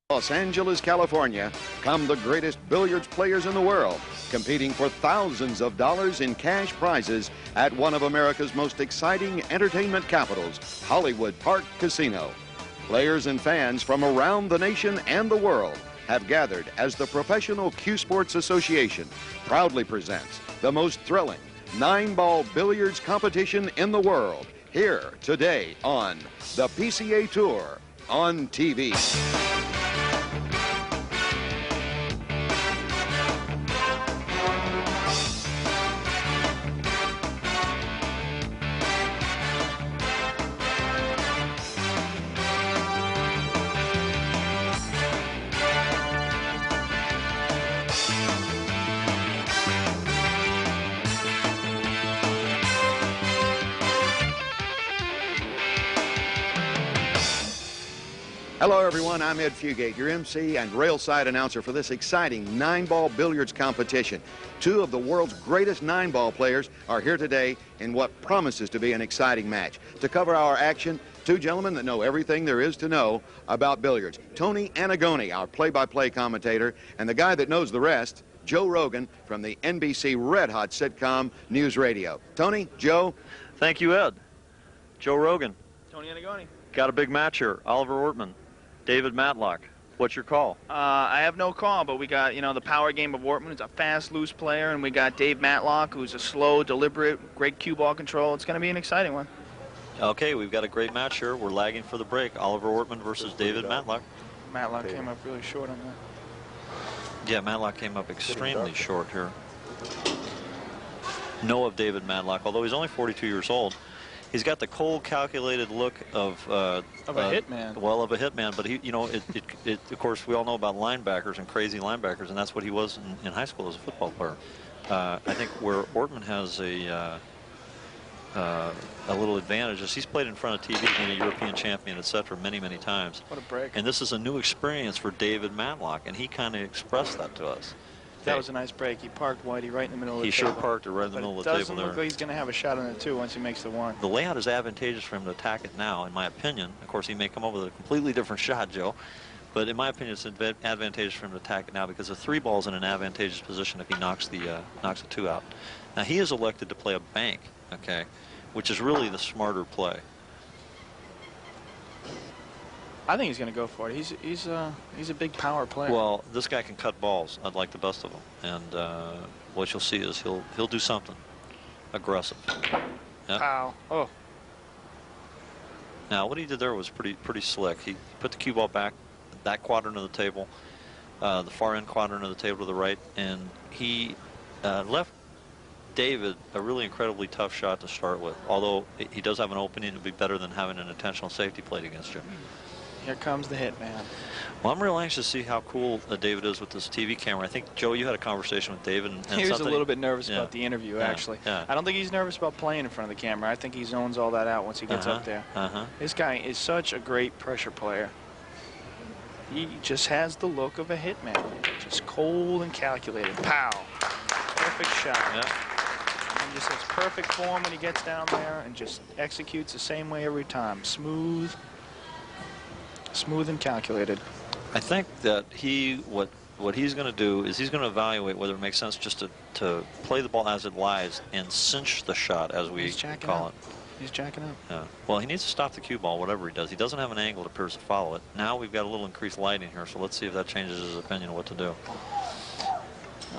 Los Angeles, California, come the greatest billiards players in the world, competing for thousands of dollars in cash prizes at one of America's most exciting entertainment capitals, Hollywood Park Casino. Players and fans from around the nation and the world have gathered as the Professional Cue Sports Association proudly presents the most thrilling 9-ball billiards competition in the world, here today on the PCA Tour on TV. Hello everyone, I'm Ed Fugate, your MC and railside announcer for this exciting 9-ball billiards competition. Two of the world's greatest 9-ball players are here today in what promises to be an exciting match. To cover our action, two gentlemen that know everything there is to know about billiards. Tony Anagoni, our play-by-play commentator, and the guy that knows the rest, Joe Rogan from the NBC Red Hot sitcom News Radio. Tony, Joe. Thank you, Ed. Joe Rogan. Tony Anagoni. Got a big match here. Oliver Ortman. David Matlock, what's your call? I have no call, but we got, the power game of Ortman, who's a fast, loose player, and we got Dave Matlock, who's a slow, deliberate, great cue ball control. It's going to be an exciting one. Okay, we've got a great match here. We're lagging for the break. Oliver Ortman versus David Matlock. Matlock came up really short on that. Yeah, Matlock came up extremely short here. Know of David Matlock, although he's only 42 years old. He's got the cold, calculated look of a hitman. Well, of a hitman, but he, of course, we all know about linebackers and crazy linebackers, and that's what he was in high school as a football player. I think where Ortman has a little advantage is he's played in front of TV, being a European champion, etc., many, many times. What a break! And this is a new experience for David Matlock, and he kind of expressed that to us. That was a nice break. He parked Whitey right in the middle of the table. He sure parked it right in the middle of the table there. It doesn't look like he's going to have a shot on it, too, once he makes the one. The layout is advantageous for him to attack it now, in my opinion. Of course, he may come up with a completely different shot, Joe. But in my opinion, it's advantageous for him to attack it now because the 3 ball's in an advantageous position if he knocks the 2 out. Now, he is elected to play a bank, okay, which is really the smarter play. I think he's going to go for it. He's a big power player. Well, this guy can cut balls. I'd like the best of them. And what you'll see is he'll do something aggressive. Yeah? Pow. Oh. Now, what he did there was pretty slick. He put the cue ball back that quadrant of the table, the far end quadrant of the table to the right, and he left David a really incredibly tough shot to start with. Although he does have an opening, it would be better than having an intentional safety played against you. Here comes the hit man. Well, I'm real anxious to see how cool David is with this TV camera. I think, Joe, you had a conversation with David. And he was a little bit nervous about the interview, actually. Yeah. I don't think he's nervous about playing in front of the camera. I think he zones all that out once he gets up there. This guy is such a great pressure player. He just has the look of a hitman. Just cold and calculated. Pow. Perfect shot. Yeah. And just has perfect form when he gets down there and just executes the same way every time. Smooth and calculated. I think that what he's going to do is he's going to evaluate whether it makes sense just to play the ball as it lies and cinch the shot, as we call it. He's jacking up. Yeah. Well, he needs to stop the cue ball, whatever he does. He doesn't have an angle that appears to follow it. Now we've got a little increased lighting here, so let's see if that changes his opinion of what to do.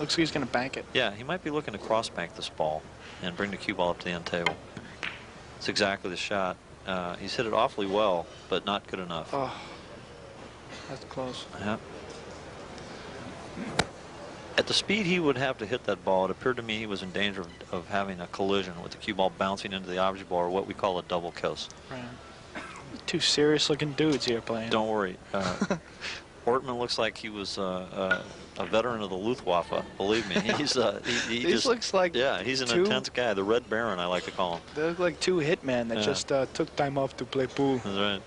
Looks like he's going to bank it. Yeah, he might be looking to cross bank this ball and bring the cue ball up to the end table. It's exactly the shot. He's hit it awfully well, but not good enough. Oh, that's close. Yeah. At the speed he would have to hit that ball, it appeared to me he was in danger of having a collision with the cue ball bouncing into the object ball, or what we call a double kiss. Right. Two serious-looking dudes here playing. Don't worry. Ortman looks like he was a veteran of the Luftwaffe. Believe me, he just looks like he's an intense guy. The Red Baron, I like to call him. They look like two hitmen that just took time off to play pool. That's right.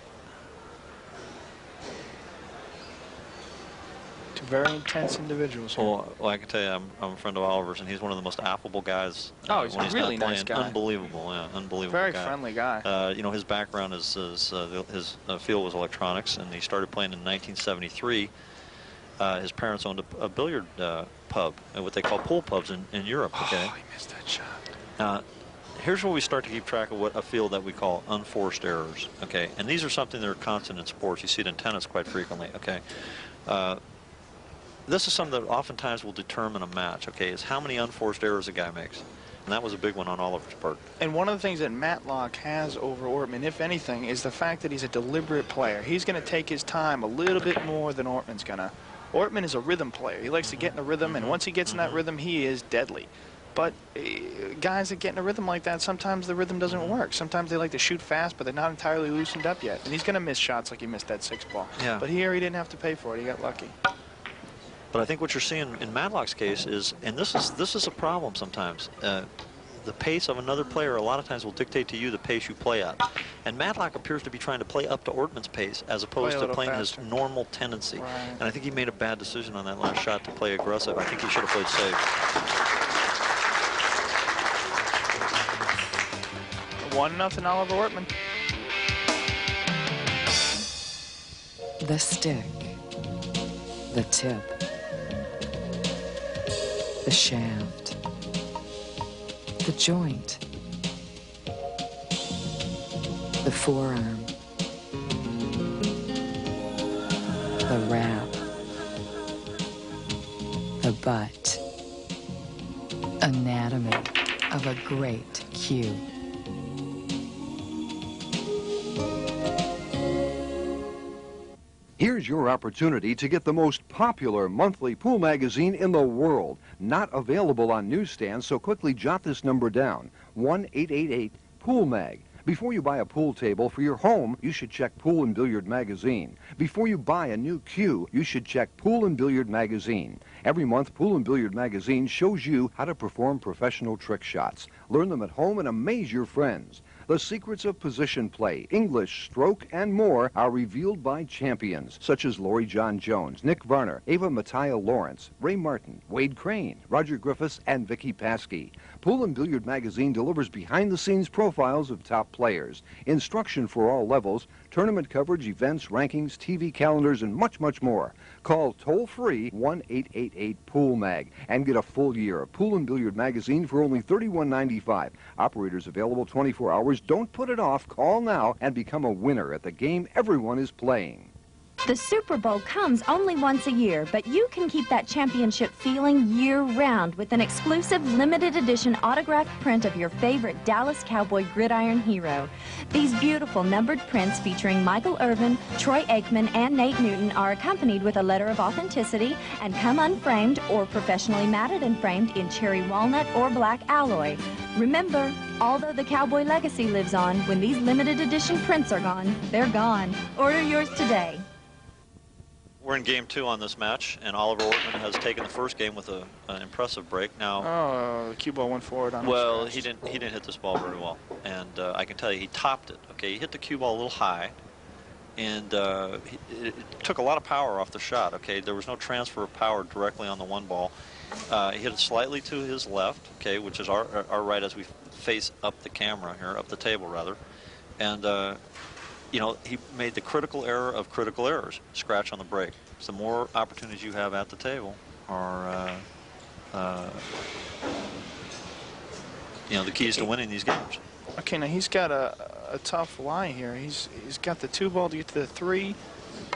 Very intense individuals here. Well, I can tell you, I'm a friend of Oliver's, and he's one of the most affable guys. Oh, he's when a he's really not nice playing. guy. Unbelievable, yeah, unbelievable Very guy. friendly guy. You know, his background is his field was electronics, and he started playing in 1973. His parents owned a billiard pub, what they call pool pubs in Europe. Okay. Oh, he missed that shot. Here's where we start to keep track of what a field that we call unforced errors. Okay, and these are something that are constant in sports. You see it in tennis quite frequently. Okay. This is something that oftentimes will determine a match, okay, is how many unforced errors a guy makes. And that was a big one on Oliver's part. And one of the things that Matlock has over Ortman, if anything, is the fact that he's a deliberate player. He's going to take his time a little bit more than Ortman's going to. Ortman is a rhythm player. He likes to get in a rhythm, and once he gets in that rhythm, he is deadly. But guys that get in a rhythm like that, sometimes the rhythm doesn't work. Sometimes they like to shoot fast, but they're not entirely loosened up yet. And he's going to miss shots like he missed that 6 ball. Yeah. But here he didn't have to pay for it. He got lucky. But I think what you're seeing in Matlock's case is, and this is a problem sometimes, the pace of another player a lot of times will dictate to you the pace you play at. And Matlock appears to be trying to play up to Ortman's pace as opposed to playing faster. His normal tendency. Right. And I think he made a bad decision on that last shot to play aggressive. I think he should have played safe. 1-0 Oliver Ortman. The stick, the tip, the shaft, the joint, the forearm, the wrap, the butt. Anatomy of a great cue. Here's your opportunity to get the most popular monthly pool magazine in the world. Not available on newsstands, so quickly jot this number down. 1-888-POOL-MAG. Before you buy a pool table for your home, you should check Pool and Billiard Magazine. Before you buy a new cue, you should check Pool and Billiard Magazine. Every month, Pool and Billiard Magazine shows you how to perform professional trick shots. Learn them at home and amaze your friends. The secrets of position play, English, stroke, and more are revealed by champions such as Laurie John Jones, Nick Varner, Ava Mattia Lawrence, Ray Martin, Wade Crane, Roger Griffiths, and Vicky Paskey. Pool and Billiard Magazine delivers behind-the-scenes profiles of top players, instruction for all levels, tournament coverage, events, rankings, TV calendars, and much, much more. Call toll-free 1-888-POOL-MAG and get a full year of Pool and Billiard Magazine for only $31.95. Operators available 24 hours. Don't put it off. Call now and become a winner at the game everyone is playing. The Super Bowl comes only once a year, but you can keep that championship feeling year-round with an exclusive limited edition autographed print of your favorite Dallas Cowboy gridiron hero. These beautiful numbered prints featuring Michael Irvin, Troy Aikman, and Nate Newton are accompanied with a letter of authenticity and come unframed or professionally matted and framed in cherry walnut or black alloy. Remember, although the Cowboy legacy lives on, when these limited edition prints are gone, they're gone. Order yours today. We're in game 2 on this match, and Oliver Ortman has taken the first game with an impressive break. Now, the cue ball went forward on well, he didn't hit this ball very well, and I can tell you he topped it. Okay, he hit the cue ball a little high, and it took a lot of power off the shot. Okay, there was no transfer of power directly on the one ball. He hit it slightly to his left, okay, which is our right as we face up the camera here, up the table rather, and. You know, he made the critical error of critical errors, scratch on the break. So the more opportunities you have at the table are, you know, the keys to winning these games. Okay, now he's got a tough lie here. He's got the 2 ball to get to the 3.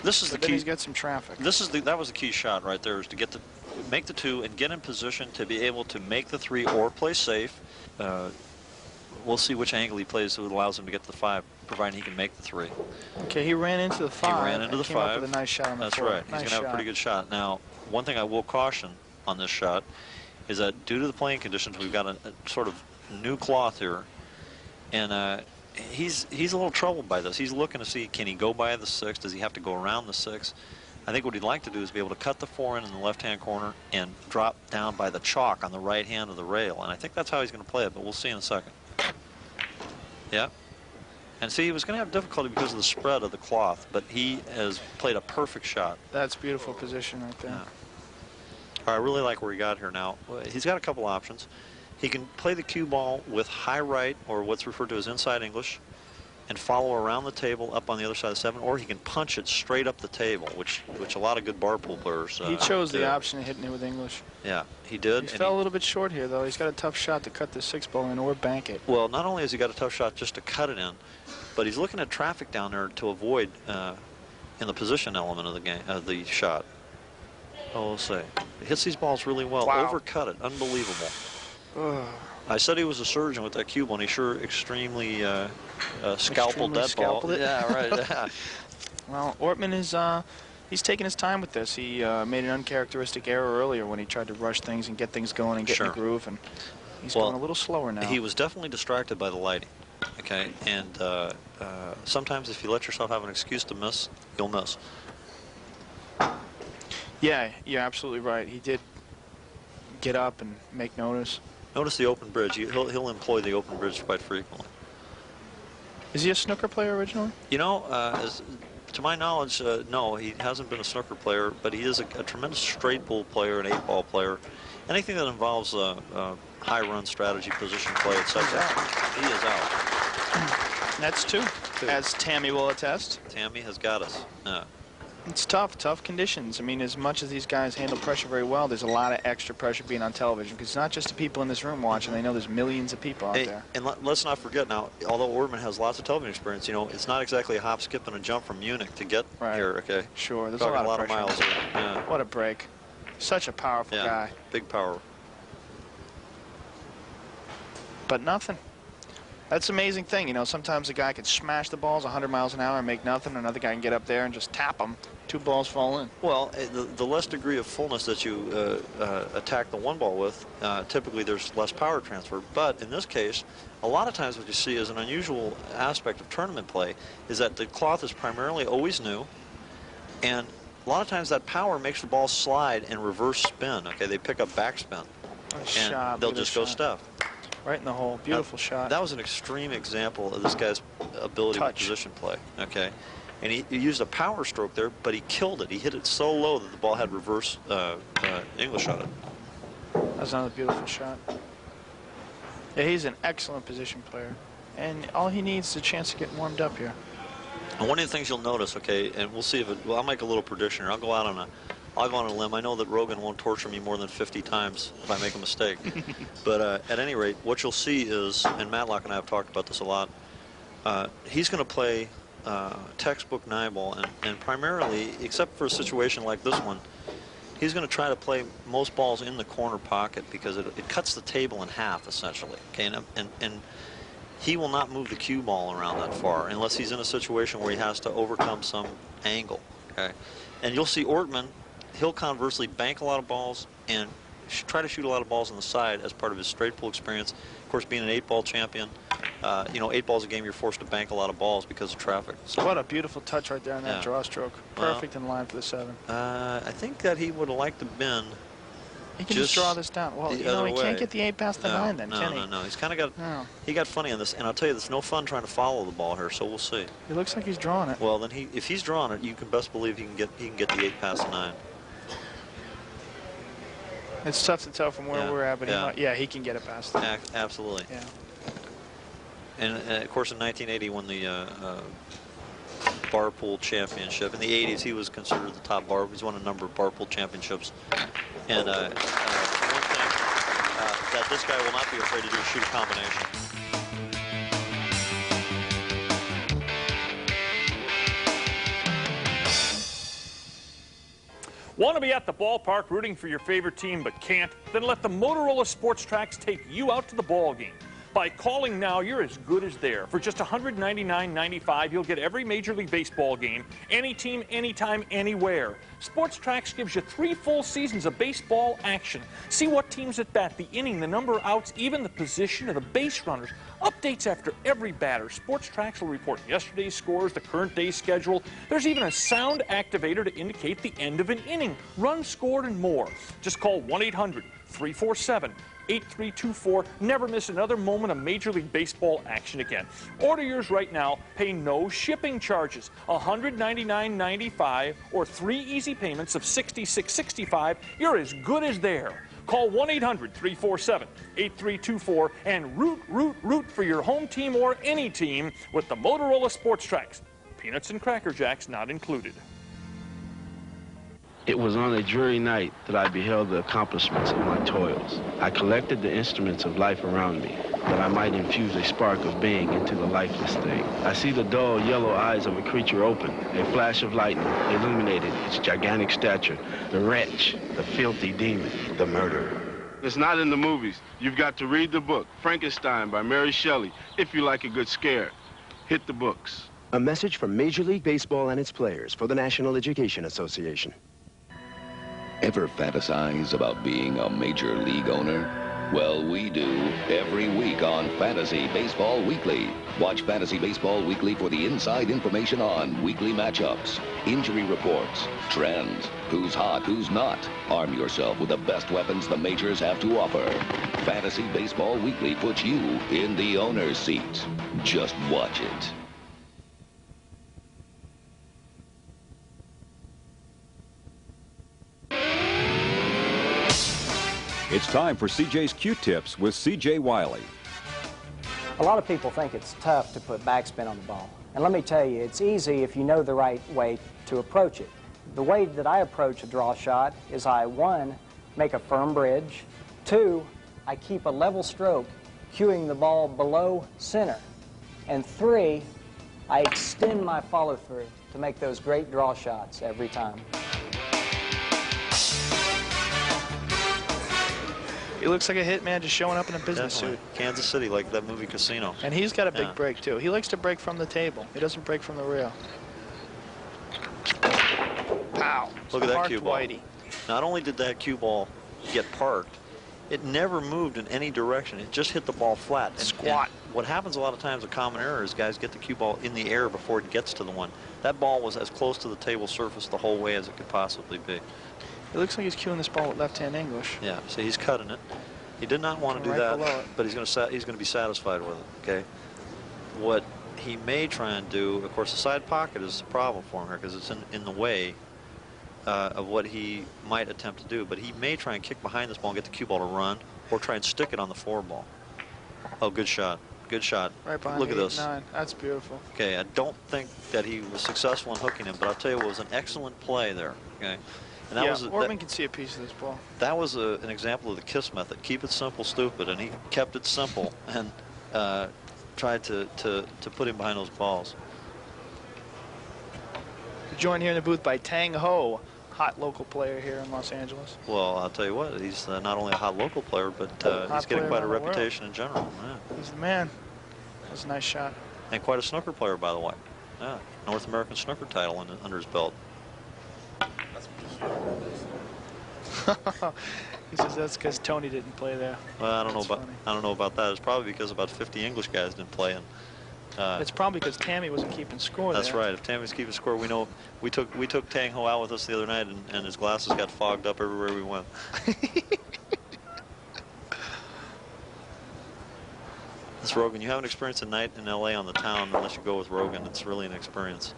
This is the key. He's got some traffic. That was the key shot right there, is to make the 2 and get in position to be able to make the 3 or play safe. We'll see which angle he plays so it allows him to get to the 5, providing he can make the 3. Okay, he ran into the 5. He ran into the 5. Up with a nice shot on the That's 4. right. He's going to have a pretty good shot. Now, one thing I will caution on this shot is that due to the playing conditions, we've got a sort of new cloth here, and he's a little troubled by this. He's looking to see, can he go by the 6? Does he have to go around the 6? I think what he'd like to do is be able to cut the 4 in the left-hand corner and drop down by the chalk on the right hand of the rail, and I think that's how he's going to play it, but we'll see in a second. Yeah. And see, he was going to have difficulty because of the spread of the cloth, but he has played a perfect shot. That's beautiful position right there. Yeah. I really like where he got here now. He's got a couple options. He can play the cue ball with high right, or what's referred to as inside English, and follow around the table up on the other side of the 7, or he can punch it straight up the table, which a lot of good bar pool players he chose do. the option of hitting it with English. Yeah, he did. He fell a little bit short here, though. He's got a tough shot to cut the 6 ball in or bank it. Well, not only has he got a tough shot just to cut it in, but he's looking at traffic down there to avoid in the position element of the game, the shot. Oh, we'll see. He hits these balls really well. Wow. Overcut it. Unbelievable. I said he was a surgeon with that cue ball, and he sure extremely scalpeled that ball. It. Yeah, right. Yeah. Well, Ortman is he's taking his time with this. He made an uncharacteristic error earlier when he tried to rush things and get things going and get in the groove, and he's going a little slower now. He was definitely distracted by the lighting. Okay, and sometimes if you let yourself have an excuse to miss, you'll miss. Yeah, you're absolutely right. He did get up and make notice. Notice the open bridge. He'll employ the open bridge quite frequently. Is he a snooker player originally? You know, to my knowledge, no, he hasn't been a snooker player, but he is a tremendous straight pool player, an 8-ball player. Anything that involves high run strategy, position play, etc. He is out. That's two, as Tammy will attest. Tammy has got us. It's tough conditions. I mean, as much as these guys handle pressure very well, there's a lot of extra pressure being on television, because it's not just the people in this room watching. They know there's millions of people out there. And let's not forget now, although Ortman has lots of television experience, you know, it's not exactly a hop, skip, and a jump from Munich to get here, okay? Sure, there's a lot of miles here. Yeah. What a break. Such a powerful guy. Big power. But nothing. That's the amazing thing, you know, sometimes a guy can smash the balls 100 miles an hour and make nothing. Another guy can get up there and just tap them. 2 balls fall in. Well, the less degree of fullness that you attack the 1 ball with, typically there's less power transfer. But in this case, a lot of times what you see is an unusual aspect of tournament play is that the cloth is primarily always new, and a lot of times that power makes the ball slide and reverse spin. Okay, they pick up backspin, and they'll just go stuff. Right in the hole. Beautiful shot. That was an extreme example of this guy's ability with position play. Okay, and he used a power stroke there, but he killed it. He hit it so low that the ball had reverse English on it. That was another beautiful shot. Yeah, he's an excellent position player, and all he needs is a chance to get warmed up here. And one of the things you'll notice, okay, and we'll see if it. Well, I'll make a little prediction here. I'll go on a limb. I know that Rogan won't torture me more than 50 times if I make a mistake. But at any rate, what you'll see is, and Matlock and I have talked about this a lot, he's going to play textbook 9-ball, and primarily, except for a situation like this one, he's going to try to play most balls in the corner pocket because it cuts the table in half, essentially. Okay, and he will not move the cue ball around that far unless he's in a situation where he has to overcome some angle. Okay, and you'll see Ortman. He'll conversely bank a lot of balls and try to shoot a lot of balls on the side as part of his straight pool experience. Of course, being an 8-ball champion, you know, 8 balls a game, you're forced to bank a lot of balls because of traffic. So, what a beautiful touch right there on that draw stroke. Perfect in line for the 7. I think that he would have liked to bend. He can just draw this down. Well, you know, he can't get the 8 past the 9 then, can he? No. He's kind of got. No. He got funny on this, and I'll tell you, it's no fun trying to follow the ball here. So we'll see. It looks like he's drawing it. Well, then if he's drawing it, you can best believe he can get the 8 past the 9. It's tough to tell from where we're at, but he can get it past that. Absolutely. Yeah. And of course, in 1980, when the bar pool championship, in the 80s, he was considered the top bar. He's won a number of bar pool championships. And one thing that this guy will not be afraid to do is shoot a combination. Want to be at the ballpark rooting for your favorite team but can't? Then let the Motorola Sports Tracks take you out to the ball game. By calling now, you're as good as there. For just $199.95, you'll get every Major League Baseball game, any team, anytime, anywhere. Sports Tracks gives you 3 full seasons of baseball action. See what team's at bat, the inning, the number of outs, even the position of the base runners. Updates after every batter. Sports Tracks will report yesterday's scores, the current day's schedule. There's even a sound activator to indicate the end of an inning, runs scored, and more. Just call 1-800-347 8324. Never miss another moment of Major League Baseball action again. Order yours right now. Pay no shipping charges. $199.95 or 3 easy payments of $66.65. You're as good as there. Call 1-800-347-8324 and root for your home team or any team with the Motorola Sports Tracks. Peanuts and Cracker Jacks not included. It was on a dreary night that I beheld the accomplishments of my toils. I collected the instruments of life around me, that I might infuse a spark of being into the lifeless thing. I see the dull yellow eyes of a creature open, a flash of lightning illuminated its gigantic stature, the wretch, the filthy demon, the murderer. It's not in the movies. You've got to read the book, Frankenstein by Mary Shelley, if you like a good scare. Hit the books. A message from Major League Baseball and its players for the National Education Association. Ever fantasize about being a major league owner? Well, we do every week on Fantasy Baseball Weekly. Watch Fantasy Baseball Weekly for the inside information on weekly matchups, injury reports, trends, who's hot, who's not. Arm yourself with the best weapons the majors have to offer. Fantasy Baseball Weekly puts you in the owner's seat. Just watch it. It's time for CJ's Q-Tips with CJ Wiley. A lot of people think it's tough to put backspin on the ball. And let me tell you, it's easy if you know the right way to approach it. The way that I approach a draw shot is I, 1, make a firm bridge. 2, I keep a level stroke, cueing the ball below center. And 3, I extend my follow-through to make those great draw shots every time. He looks like a hitman just showing up in a business suit. Kansas City, like that movie Casino. And he's got a big break, too. He likes to break from the table. He doesn't break from the rail. Pow. Look at that cue ball. Whitey. Not only did that cue ball get parked, it never moved in any direction. It just hit the ball flat. Squat. And what happens a lot of times, a common error, is guys get the cue ball in the air before it gets to the one. That ball was as close to the table surface the whole way as it could possibly be. It looks like he's cueing this ball with left-hand English. Yeah, so he's cutting it. He did not want to do that, but he's going to be satisfied with it. Okay. What he may try and do, of course, the side pocket is the problem for him here because it's in the way of what he might attempt to do. But he may try and kick behind this ball and get the cue ball to run, or try and stick it on the 4 ball. Oh, good shot. Good shot. Right behind. Look at this. 8-9. That's beautiful. Okay, I don't think that he was successful in hooking him, but I'll tell you, it was an excellent play there. Okay. And that Ortman can see a piece of this ball. That was an example of the KISS method. Keep it simple, stupid. And he kept it simple and tried to put him behind those balls. We're joined here in the booth by Tang Ho, hot local player here in Los Angeles. Well, I'll tell you what, he's not only a hot local player, but he's getting quite a reputation in general. Yeah. He's the man. That's a nice shot. And quite a snooker player, by the way. Yeah, North American snooker title under his belt. He says that's because Tony didn't play there. Well, I don't know about that. It's probably because about 50 English guys didn't play, and it's probably because Tammy wasn't keeping score. That's right. If Tammy's keeping score, we know. We took Tang Ho out with us the other night, and his glasses got fogged up everywhere we went. This Rogan, you haven't experienced a night in L.A. on the town unless you go with Rogan. It's really an experience.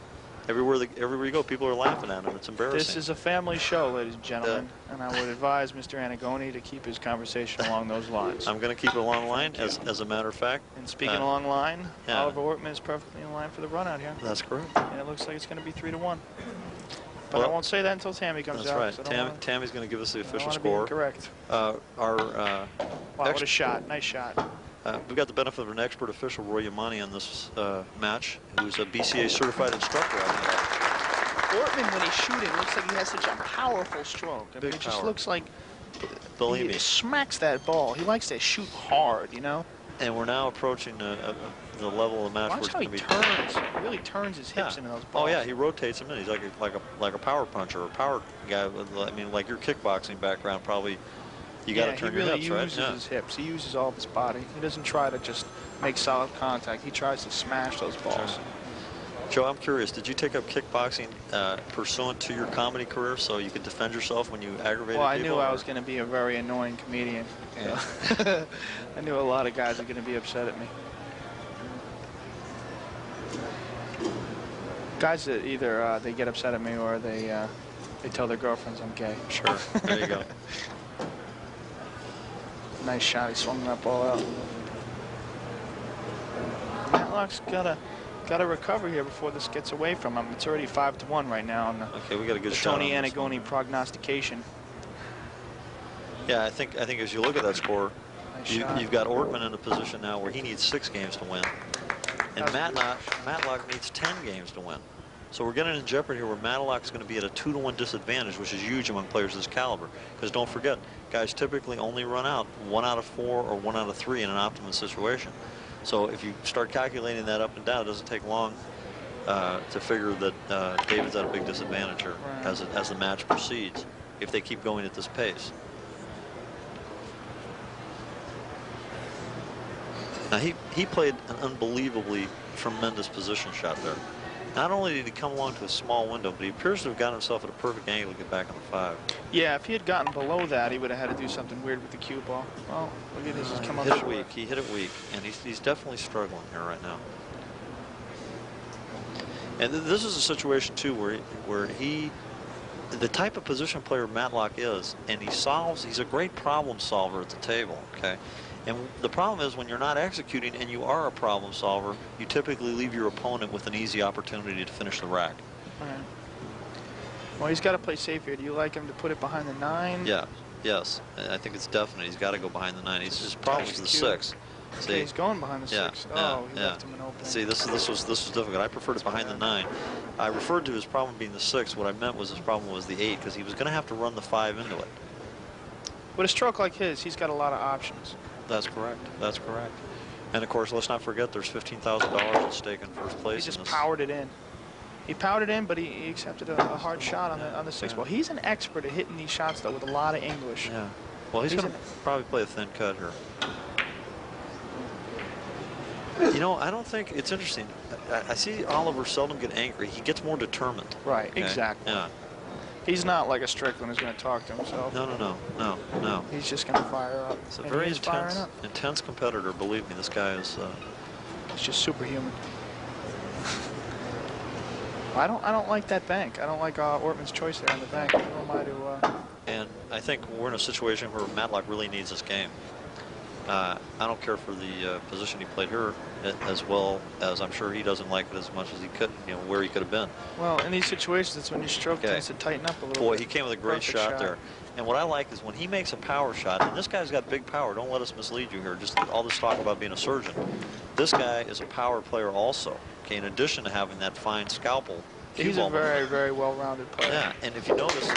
Everywhere you go, people are laughing at him. It's embarrassing. This is a family show, ladies and gentlemen, and I would advise Mr. Anagoni to keep his conversation along those lines. I'm going to keep it along the line, as a matter of fact. And speaking along the line, Oliver Ortman is perfectly in line for the run out here. That's correct. And it looks like it's going to be 3-1. But I won't say that until Tammy comes out. That's right. Tammy's going to give us the official score. Correct. Wow, what a shot. Nice shot. We've got the benefit of an expert official, Roy Yamani, on this match, who's a BCA certified instructor. Ortman, when he's shooting, looks like he has such a powerful stroke. I mean, it just looks like he smacks that ball. He likes to shoot hard, you know? And we're now approaching the level of the match where it's going to be. Watch how he really turns his hips into those balls. Oh yeah, he rotates them in. He's like a power puncher or a power guy. I mean, like your kickboxing background, probably. You got to turn your hips, right? He uses his hips. He uses all of his body. He doesn't try to just make solid contact. He tries to smash those balls. Joe, I'm curious, did you take up kickboxing pursuant to your comedy career so you could defend yourself when you aggravated Well, I people? knew I was going to be a very annoying comedian. Yeah. So I knew a lot of guys were going to be upset at me. Guys that either they get upset at me or they tell their girlfriends I'm gay. Sure, there you go. Nice shot, he swung that ball out. Matlock's got to recover here before this gets away from him. It's already 5-1 right now on Okay, we got a good the shot. Tony Annagoni prognostication. Yeah, I think as you look at that score, Nice you've got Ortman in a position now where he needs 6 games to win, and Matlock needs 10 games to win. So we're getting in jeopardy here where Matlock's going to be at a 2-to-1 disadvantage, which is huge among players of this caliber. Because don't forget, guys typically only run out 1 out of 4 or 1 out of 3 in an optimum situation. So if you start calculating that up and down, it doesn't take long to figure that David's at a big disadvantage here as the match proceeds, if they keep going at this pace. Now he played an unbelievably tremendous position shot there. Not only did he come along to a small window, but he appears to have gotten himself at a perfect angle to get back on the 5. Yeah, if he had gotten below that, he would have had to do something weird with the cue ball. Well, look at this, he's come up He hit it short. weak. He hit it weak, and he's definitely struggling here right now. And this is a situation too where he, the type of position player Matlock is, and he's a great problem solver at the table. Okay. And the problem is when you're not executing and you are a problem solver, you typically leave your opponent with an easy opportunity to finish the rack. Right. Well, he's got to play safe here. Do you like him to put it behind the 9? Yeah, yes. I think it's definite. He's got to go behind the 9. His problem is the 6. Okay, he's going behind the 6. Oh, he left him an opening. See, this was difficult. I preferred it behind the 9. I referred to his problem being the 6. What I meant was his problem was the 8 because he was going to have to run the 5 into it. With a stroke like his, he's got a lot of options. That's correct. That's correct. And of course, let's not forget there's $15,000 at stake in first place. He just powered it in. He powered it in, but he accepted a hard shot on the 6 ball. He's an expert at hitting these shots though with a lot of English. Yeah. Well, he's going to probably play a thin cut here. You know, I don't think it's interesting. I see Oliver seldom get angry. He gets more determined. Right. Okay? Exactly. Yeah. He's not like a Strickland who's going to talk to himself. No. He's just going to fire up. He's a very intense competitor. Believe me, this guy is. He's just superhuman. I don't like that bank. I don't like Ortman's choice there on the bank. Who am I to? And I think we're in a situation where Matlock really needs this game. I don't care for the position he played here as well as I'm sure he doesn't like it as much as he could, where he could have been. Well, in these situations, it's when your stroke tends to tighten up a little Boy, bit. he came with a great shot there. And what I like is when he makes a power shot, and this guy's got big power. Don't let us mislead you here. Just all this talk about being a surgeon. This guy is a power player also. Okay, in addition to having that fine scalpel. He's a very, very well-rounded player. Yeah, and if you notice,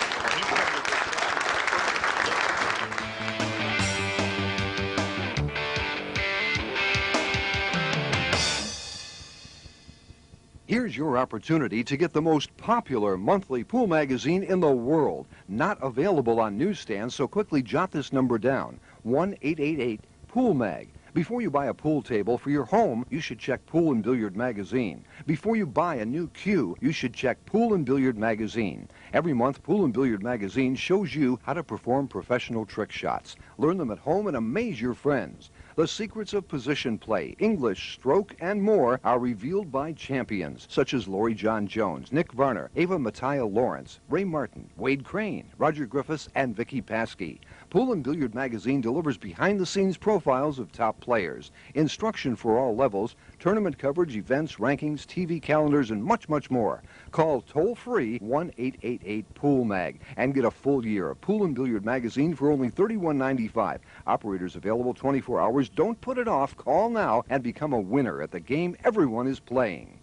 Here's your opportunity to get the most popular monthly pool magazine in the world. Not available on newsstands, so quickly jot this number down. 1-888-POOL-MAG. Before you buy a pool table for your home, you should check Pool and Billiard Magazine. Before you buy a new cue, you should check Pool and Billiard Magazine. Every month, Pool and Billiard Magazine shows you how to perform professional trick shots. Learn them at home and amaze your friends. The secrets of position play, English, stroke, and more are revealed by champions such as Laurie John Jones, Nick Varner, Ava Mattia Lawrence, Ray Martin, Wade Crane, Roger Griffiths, and Vicky Paskey. Pool and Billiard Magazine delivers behind-the-scenes profiles of top players, instruction for all levels, tournament coverage, events, rankings, TV calendars, and much, much more. Call toll-free 1-888-POOL-MAG and get a full year of Pool and Billiard Magazine for only $31.95. Operators available 24 hours. Don't put it off. Call now and become a winner at the game everyone is playing.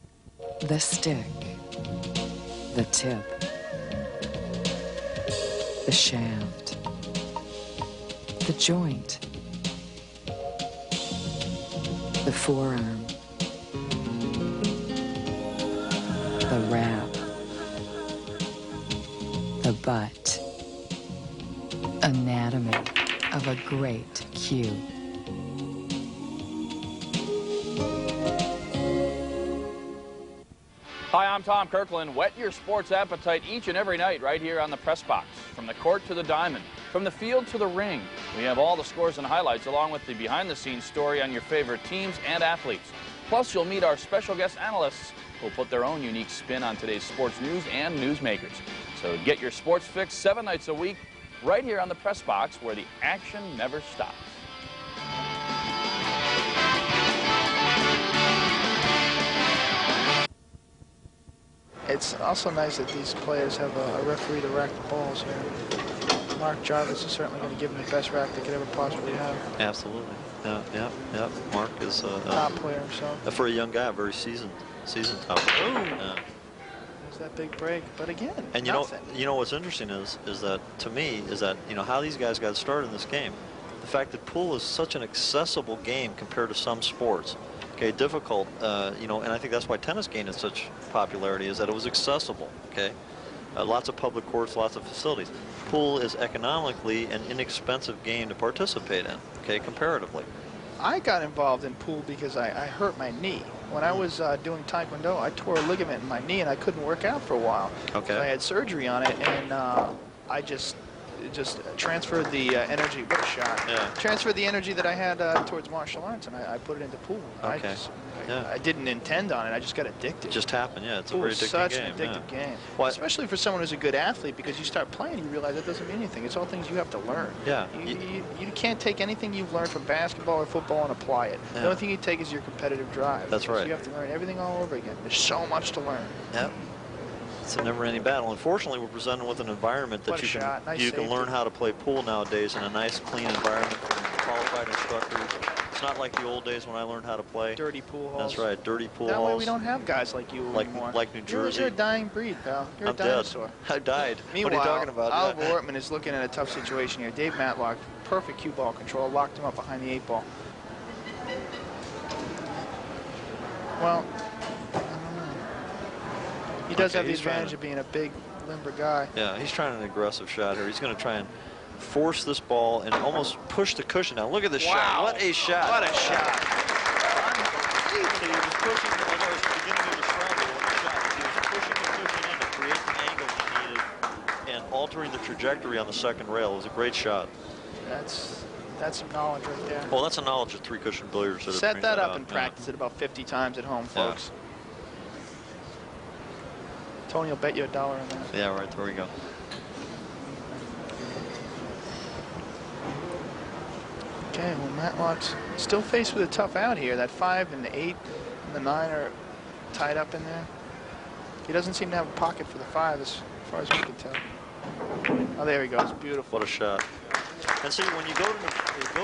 The stick. The tip. The shaft. The joint. The forearm. The wrap. The butt. Anatomy of a great cue. Hi, I'm Tom Kirkland. Whet your sports appetite each and every night right here on the Press Box. From the court to the diamond, from the field to the ring, we have all the scores and highlights along with the behind-the-scenes story on your favorite teams and athletes. Plus, you'll meet our special guest analysts who'll put their own unique spin on today's sports news and newsmakers. So get your sports fix 7 nights a week right here on the Press Box, where the action never stops. It's also nice that these players have a referee to rack the balls here. Mark Jarvis is certainly going to give them the best rack they could ever possibly have. Absolutely. Yeah. Mark is a top player himself. For a young guy, a very seasoned top player. There's that big break, but again, and you know what's interesting is that to me is that how these guys got started in this game. The fact that pool is such an accessible game compared to some sports. Okay, difficult, and I think that's why tennis gained such popularity, is that it was accessible, okay? Lots of public courts, lots of facilities. Pool is economically an inexpensive game to participate in, okay, comparatively. I got involved in pool because I hurt my knee. When I was doing Taekwondo, I tore a ligament in my knee and I couldn't work out for a while. Okay. So I had surgery on it, and I just transferred the energy. What a shot! Yeah. Transferred the energy that I had towards martial arts, and I put it into pool. Okay. I didn't intend on it. I just got addicted. It just happened. Yeah, it's pool a very addictive game. Such an addictive game, Well, especially for someone who's a good athlete, because you start playing, you realize that doesn't mean anything. It's all things you have to learn. Yeah. You can't take anything you've learned from basketball or football and apply it. Yeah. The only thing you take is your competitive drive. That's right. You have to learn everything all over again. There's so much to learn. Yep. It's a never-ending battle. Unfortunately, we're presented with an environment that you can learn how to play pool nowadays in a nice, clean environment from qualified instructors. It's not like the old days when I learned how to play. Dirty pool halls. That's right, dirty pool halls. That way we halls. don't have guys like you anymore. Like New Jersey. You're a dying breed, pal. You're a dinosaur. Dead. I died. Meanwhile, what are you talking about? Oliver Ortman is looking at a tough situation here. Dave Matlock, perfect cue ball control, locked him up behind the 8 ball. Well, I don't know. He does have the advantage of being a big, limber guy. Yeah, he's trying an aggressive shot here. He's going to try and force this ball and almost push the cushion down. Look at this shot. What a shot. What a shot. He was pushing, I know it's the beginning of the scramble when he shot. He was pushing the cushion in to create the angle he needed and altering the trajectory on the second rail. It was a great shot. That's some knowledge right there. Well, that's a knowledge of 3-cushion billiards. Set that up and practice it about 50 times at home, folks. Tony will bet you $1 on that. Yeah, right. There we go. Okay, well, Matlock's still faced with a tough out here. That 5 and the 8 and the 9 are tied up in there. He doesn't seem to have a pocket for the 5 as far as we can tell. Oh, there he goes. Beautiful. What a shot. And see, when you go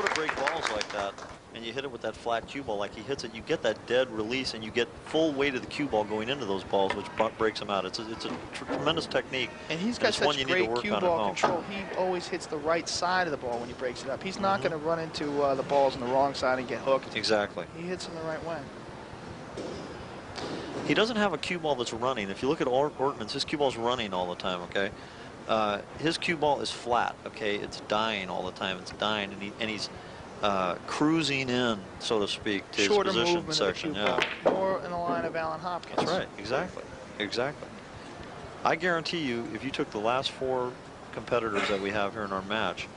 to break balls like that, and you hit it with that flat cue ball like he hits it, you get that dead release, and you get full weight of the cue ball going into those balls, which breaks them out. It's a tremendous technique. And he's got such great cue ball control. He always hits the right side of the ball when he breaks it up. He's not going to run into the balls on the wrong side and get hooked. Exactly. He hits them the right way. He doesn't have a cue ball that's running. If you look at Ortman's, his cue ball's running all the time, okay? His cue ball is flat, okay? It's dying all the time. It's dying, and he's cruising in, so to speak, to Shorter his position movement section. of the cue ball. More in the line of Alan Hopkins. That's right. Exactly. I guarantee you, if you took the last 4 competitors that we have here in our match,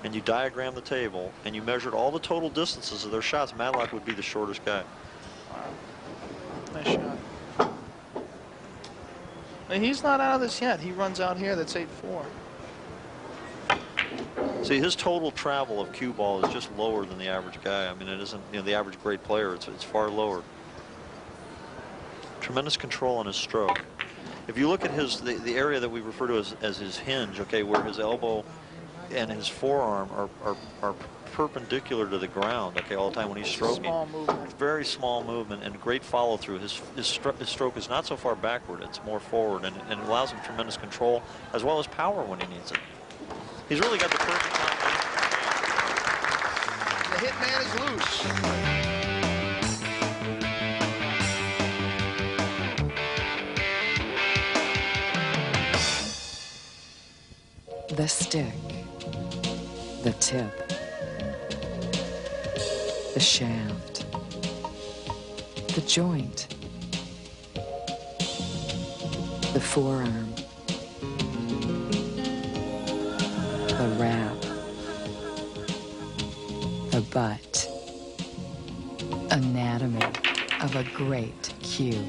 and you diagram the table, and you measured all the total distances of their shots, Matlock would be the shortest guy. Wow. Nice shot. And he's not out of this yet. He runs out here. That's 8-4. See, his total travel of cue ball is just lower than the average guy. I mean, it isn't, the average great player. It's far lower. Tremendous control on his stroke. If you look at the area that we refer to as his hinge, okay, where his elbow and his forearm are perpendicular to the ground, okay, all the time when he's stroking. Small movement. Very small movement and great follow through. His stroke is not so far backward, it's more forward, and it allows him tremendous control as well as power when he needs it. He's really got the perfect combination. The hitman is loose. The stick, the tip, the shaft, the joint, the forearm, the wrap, the butt. Anatomy of a great cue.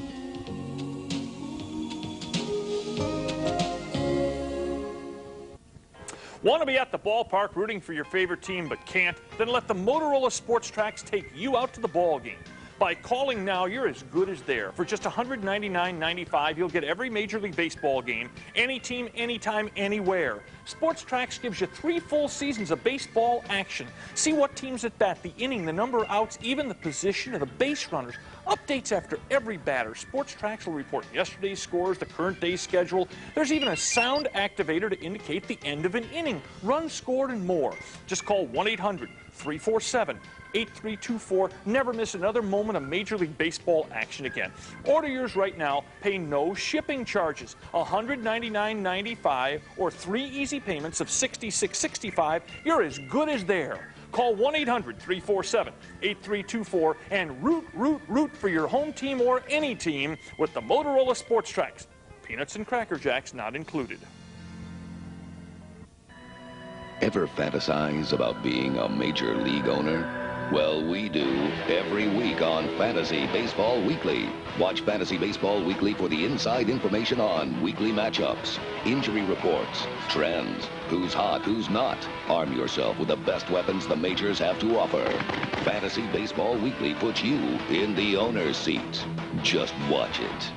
Want to be at the ballpark rooting for your favorite team but can't? Then let the Motorola Sports Tracks take you out to the ball game. By calling now, you're as good as there. For just $199.95, you'll get every Major League Baseball game, any team, anytime, anywhere. Sports Tracks gives you 3 full seasons of baseball action. See what team's at bat, the inning, the number of outs, even the position of the base runners. Updates after every batter. Sports Tracks will report yesterday's scores, the current day's schedule. There's even a sound activator to indicate the end of an inning, runs scored, and more. Just call 1-800-347-8324. Never miss another moment of Major League Baseball action again. Order yours right now. Pay no shipping charges. $199.95 or 3 easy payments of $66.65. You're as good as there. Call 1-800-347-8324 and root for your home team or any team with the Motorola Sports Tracks. Peanuts and Cracker Jacks not included. Ever fantasize about being a major league owner? Well, we do every week on Fantasy Baseball Weekly. Watch Fantasy Baseball Weekly for the inside information on weekly matchups, injury reports, trends, who's hot, who's not. Arm yourself with the best weapons the majors have to offer. Fantasy Baseball Weekly puts you in the owner's seat. Just watch it.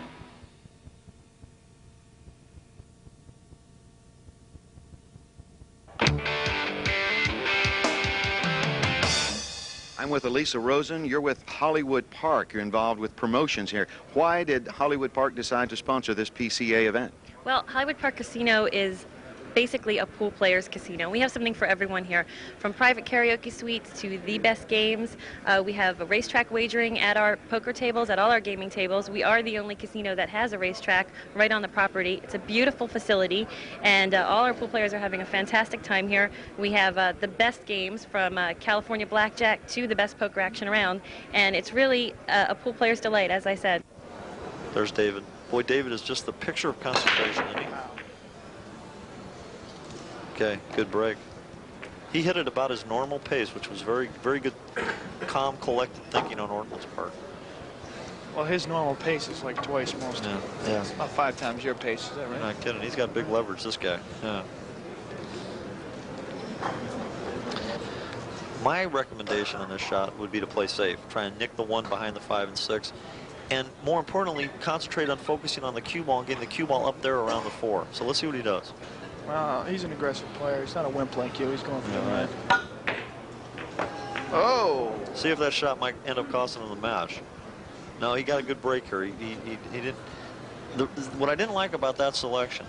I'm with Elisa Rosen. You're with Hollywood Park. You're involved with promotions here. Why did Hollywood Park decide to sponsor this PCA event? Well, Hollywood Park Casino is basically a pool players casino. We have something for everyone here, from private karaoke suites to the best games. We have a racetrack wagering at our poker tables, at all our gaming tables. We are the only casino that has a racetrack right on the property. It's a beautiful facility, and all our pool players are having a fantastic time here. We have the best games, from California blackjack to the best poker action around, and it's really a pool player's delight, as I said. There's David. Boy, David is just the picture of concentration, isn't he? Okay, good break. He hit it about his normal pace, which was very, very good, calm, collected thinking on Ortman's part. Well, his normal pace is like twice most. Yeah, yeah. It's about 5 times your pace, is that right? You're not kidding. He's got big leverage, this guy. Yeah. My recommendation on this shot would be to play safe. Try and nick the 1 behind the 5 and 6. And more importantly, concentrate on focusing on the cue ball and getting the cue ball up there around the 4. So let's see what he does. Well, he's an aggressive player. He's not a wimp like you. He's going for the right. Oh! See if that shot might end up costing him the match. No, he got a good break here. He didn't. What I didn't like about that selection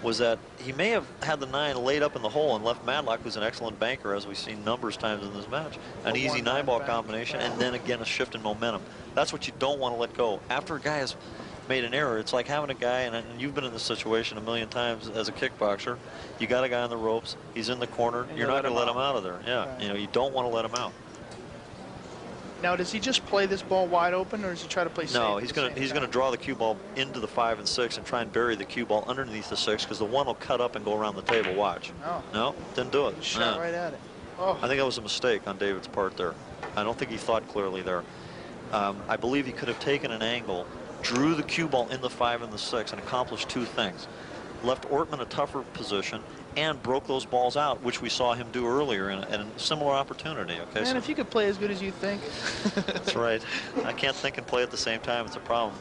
was that he may have had the 9 laid up in the hole and left Matlock, who's an excellent banker, as we've seen numerous times in this match, an easy 9-ball combination, and then again a shift in momentum. That's what you don't want to let go. After a guy has made an error, it's like having a guy, and you've been in this situation a million times as a kickboxer. You got a guy on the ropes, he's in the corner, you're not going to let him out of there. Yeah, you know, you don't want to let him out. Now, does he just play this ball wide open, or does he try to play safe? No, he's going to draw the cue ball into the 5 and 6 and try and bury the cue ball underneath the 6, because the 1 will cut up and go around the table. Watch. No, didn't do it. He shot right at it. Oh. I think that was a mistake on David's part there. I don't think he thought clearly there. I believe he could have taken an angle, drew the cue ball in the 5 and the 6, and accomplished 2 things. Left Ortman a tougher position and broke those balls out, which we saw him do earlier in a similar opportunity. Okay, Man, if you could play as good as you think. That's right. I can't think and play at the same time. It's a problem.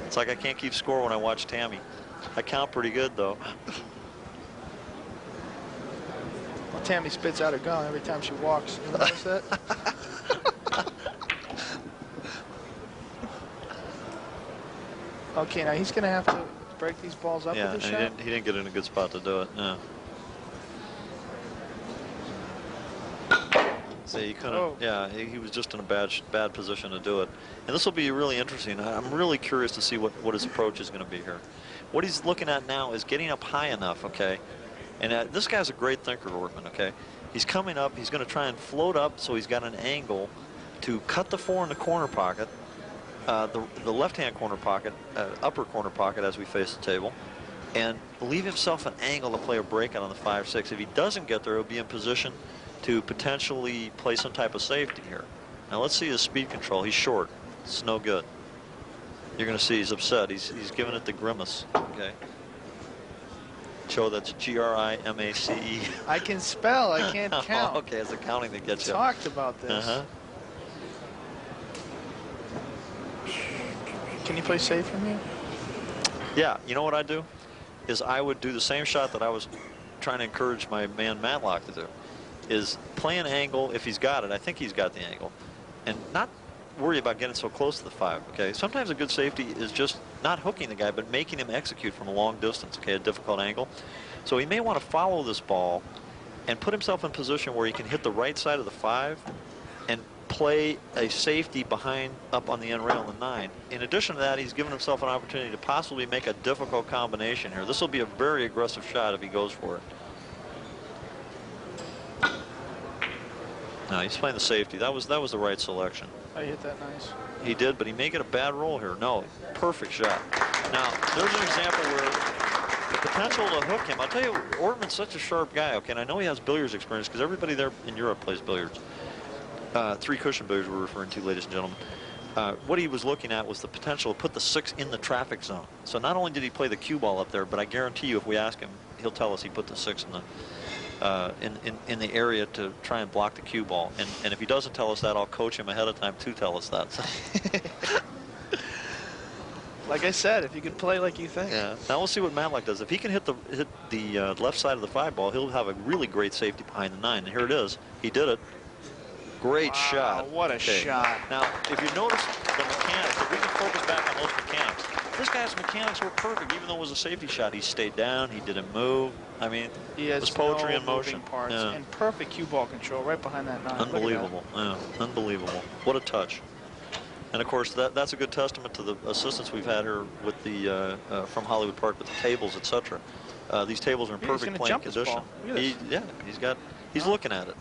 It's like I can't keep score when I watch Tammy. I count pretty good, though. Well, Tammy spits out her gum every time she walks. You notice that? Okay, now he's going to have to break these balls up with the shot. He didn't get in a good spot to do it. No. See, he couldn't. Oh. Yeah, he was just in a bad position to do it. And this will be really interesting. I'm really curious to see what his approach is going to be here. What he's looking at now is getting up high enough, okay? And this guy's a great thinker, Ortman, okay? He's coming up. He's going to try and float up so he's got an angle to cut the 4 in the corner pocket the left-hand corner pocket, upper corner pocket as we face the table, and leave himself an angle to play a breakout on the 5-6. If he doesn't get there, he'll be in position to potentially play some type of safety here. Now let's see his speed control. He's short. It's no good. You're going to see he's upset. He's giving it the grimace. Okay. Joe, that's G-R-I-M-A-C-E. I can spell. I can't count. Oh, okay, it's the counting that gets you. We talked about this. Can you play safe from here? Yeah. You know what I do? Is I would do the same shot that I was trying to encourage my man Matlock to do. Is play an angle if he's got it. I think he's got the angle. And not worry about getting so close to the 5, okay? Sometimes a good safety is just not hooking the guy, but making him execute from a long distance, okay, a difficult angle. So he may want to follow this ball and put himself in position where he can hit the right side of the 5 and play a safety behind up on the end rail in the 9. In addition to that, he's given himself an opportunity to possibly make a difficult combination here. This will be a very aggressive shot if he goes for it. No, he's playing the safety. That was the right selection. I hit that nice. He did, but he may get a bad roll here. No, perfect shot. Now, there's an example where the potential to hook him. I'll tell you, Ortman's such a sharp guy, okay, and I know he has billiards experience because everybody there in Europe plays billiards. 3-cushion billiards we're referring to, ladies and gentlemen. What he was looking at was the potential to put the 6 in the traffic zone. So not only did he play the cue ball up there, but I guarantee you if we ask him, he'll tell us he put the 6 in the in the area to try and block the cue ball. And if he doesn't tell us that, I'll coach him ahead of time to tell us that. Like I said, if you could play like you think. Yeah. Now we'll see what Matlock does. If he can hit the left side of the 5 ball, he'll have a really great safety behind the 9. And here it is. He did it. Great shot. What a shot. Now, if you notice the mechanics, if we can focus back on those mechanics, this guy's mechanics were perfect. Even though it was a safety shot, he stayed down. He didn't move. I mean, it was poetry in motion. Parts and perfect cue ball control right behind that 9. Unbelievable. Yeah, unbelievable. What a touch. And of course, that's a good testament to the assistance we've had here with the from Hollywood Park with the tables, etc. These tables are in perfect playing condition. He's looking at it.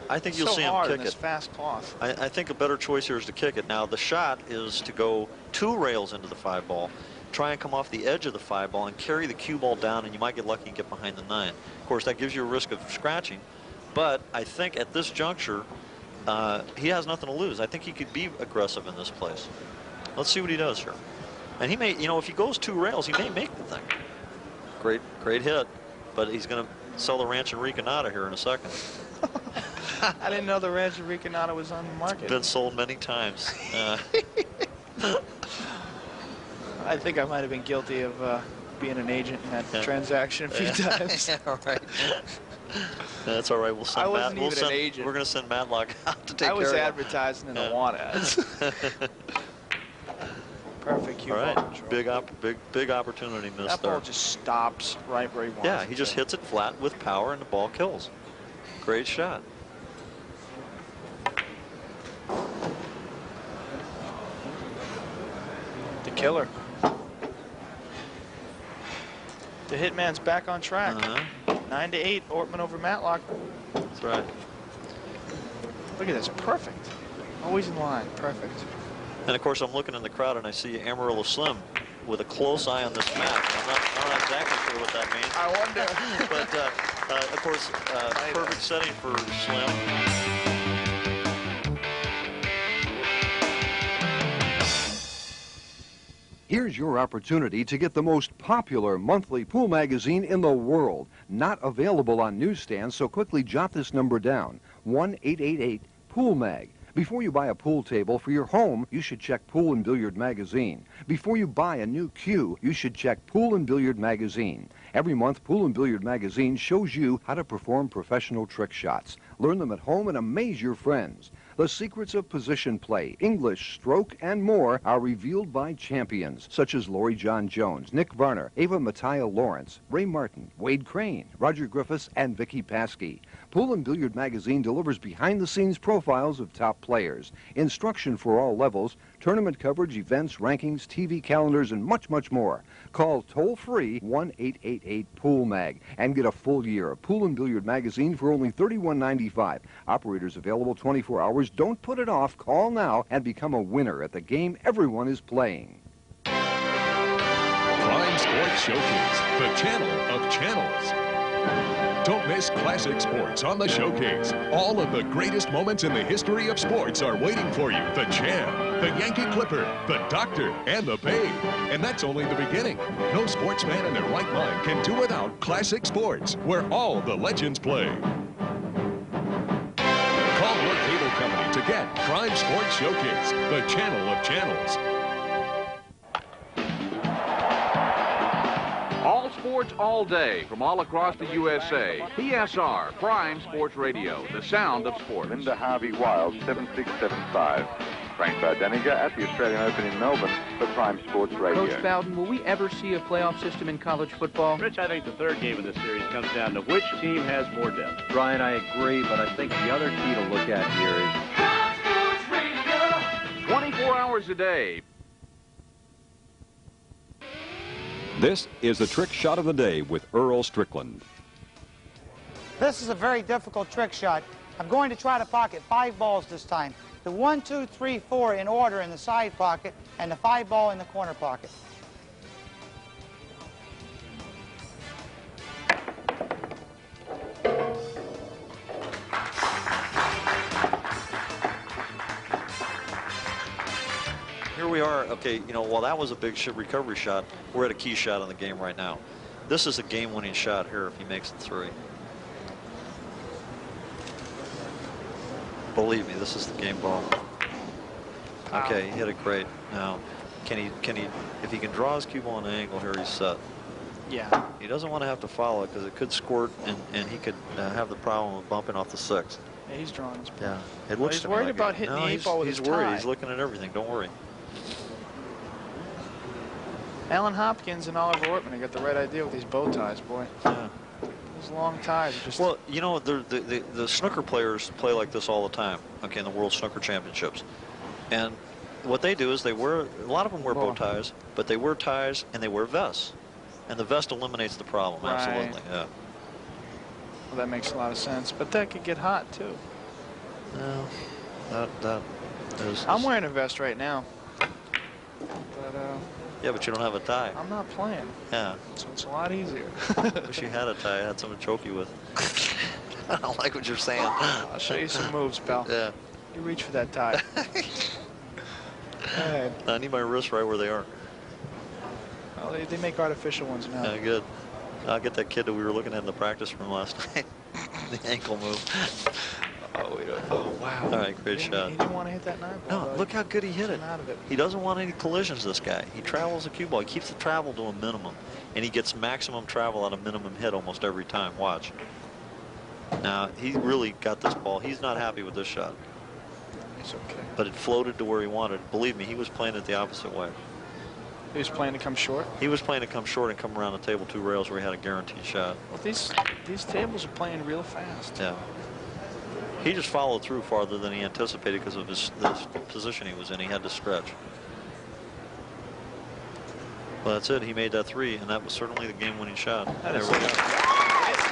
I think you'll see him kick it. Fast cloth. I think a better choice here is to kick it. Now the shot is to go 2 rails into the 5 ball, try and come off the edge of the 5 ball and carry the cue ball down, and you might get lucky and get behind the 9. Of course, that gives you a risk of scratching, but I think at this juncture, he has nothing to lose. I think he could be aggressive in this place. Let's see what he does here. And he may, you know, if he goes 2 rails, he may make the thing. Great hit, but he's going to sell the Ranch and Recanata here in a second. I didn't know the Ranch and Recanata was on the market. Been sold many times. I think I might have been guilty of being an agent in that transaction a few times. All right. That's all right. We'll send an agent. We're going to send Matlock out to take care of it. I was advertising in the want ads. Perfect cue ball control. Big opportunity missed there. That ball just stops right where he wants it. Yeah, he just hits it flat with power, and the ball kills. Great shot. The killer. The hitman's back on track. 9-8, Ortman over Matlock. That's right. Look at this, perfect. Always in line, perfect. And of course, I'm looking in the crowd and I see Amarillo Slim with a close eye on this match. I'm not exactly sure what that means. I wonder. But of course, perfect setting for Slim. Here's your opportunity to get the most popular monthly pool magazine in the world. Not available on newsstands, so quickly jot this number down. 1-888-POOL-MAG. Before you buy a pool table for your home, you should check Pool and Billiard Magazine. Before you buy a new cue, you should check Pool and Billiard Magazine. Every month, Pool and Billiard Magazine shows you how to perform professional trick shots. Learn them at home and amaze your friends. The secrets of position play, English, stroke, and more are revealed by champions such as Laurie John Jones, Nick Varner, Ava Mattia Lawrence, Ray Martin, Wade Crane, Roger Griffiths, and Vicky Paskey. Pool and Billiard Magazine delivers behind-the-scenes profiles of top players, instruction for all levels, tournament coverage, events, rankings, TV calendars, and much, much more. Call toll-free 1-888-POOL-MAG and get a full year of Pool and Billiard magazine for only $31.95. Operators available 24 hours. Don't put it off. Call now and become a winner at the game everyone is playing. Prime Sports Showcase, the channel of channels. Don't miss classic sports on the Showcase. All of the greatest moments in the history of sports are waiting for you. The Champ, the Yankee Clipper, the Doctor, and the Babe. And that's only the beginning. No sportsman in their right mind can do without classic sports, where all the legends play. Call your cable company to get Prime Sports Showcase, the channel of channels. All sports all day from all across the USA. PSR, Prime Sports Radio, the sound of sports. Linda Harvey Wild, 7675. Frank Bardeniga at the Australian Open in Melbourne for Prime Sports Radio. Coach Bowden, will we ever see a playoff system in college football? Rich, I think the third game of this series comes down to which team has more depth. Brian, I agree, but I think the other key to look at here is 24 hours a day. This is the trick shot of the day with Earl Strickland. This is a very difficult trick shot. I'm going to try to pocket 5 balls this time. The 1, 2, 3, 4 in order in the side pocket, and the 5 ball in the corner pocket. Here we are. Okay, you know, while that was a big recovery shot, we're at a key shot in the game right now. This is a game-winning shot here if he makes the 3. Believe me, this is the game ball. Okay, he hit it great. Now, can he, if he can draw his cue ball on an angle here, he's set. Yeah. He doesn't want to have to follow it because it could squirt and he could have the problem of bumping off the 6. Yeah, he's drawing his ball. Yeah, it looks he's worried about hitting the 8 ball with his tie. He's worried. He's looking at everything. Don't worry. Alan Hopkins and Oliver Ortman have got the right idea with these bow ties, boy. Yeah. Those long ties. Just well, you know, the snooker players play like this all the time, okay, in the World Snooker Championships. And what they do is they wear, a lot of them wear bow ties, but they wear ties and they wear vests. And the vest eliminates the problem, right. Absolutely, yeah. Well, that makes a lot of sense, but that could get hot, too. No, that is... I'm wearing a vest right now. But, yeah, but you don't have a tie. I'm not playing. Yeah. So it's a lot easier. Wish you had a tie. I had something to choke you with. I don't like what you're saying. I'll show you some moves, pal. Yeah. You reach for that tie. I need my wrists right where they are. Well, they make artificial ones now. Yeah, good. I'll get that kid that we were looking at in the practice room last night. The ankle move. Oh, wait. Oh, wow. All right, great shot. He didn't want to hit that 9 ball. No, look how good he hit it. Out of it. He doesn't want any collisions, this guy. He travels the cue ball. He keeps the travel to a minimum. And he gets maximum travel out of minimum hit almost every time. Watch. Now, he really got this ball. He's not happy with this shot. It's okay. But it floated to where he wanted. Believe me, he was playing it the opposite way. He was playing to come short? He was playing to come short and come around the table 2 rails where he had a guaranteed shot. Well, these tables are playing real fast. Yeah. He just followed through farther than he anticipated because of the position he was in. He had to stretch. Well, that's it. He made that 3, and that was certainly the game-winning shot. That there is we go. It's 9-9.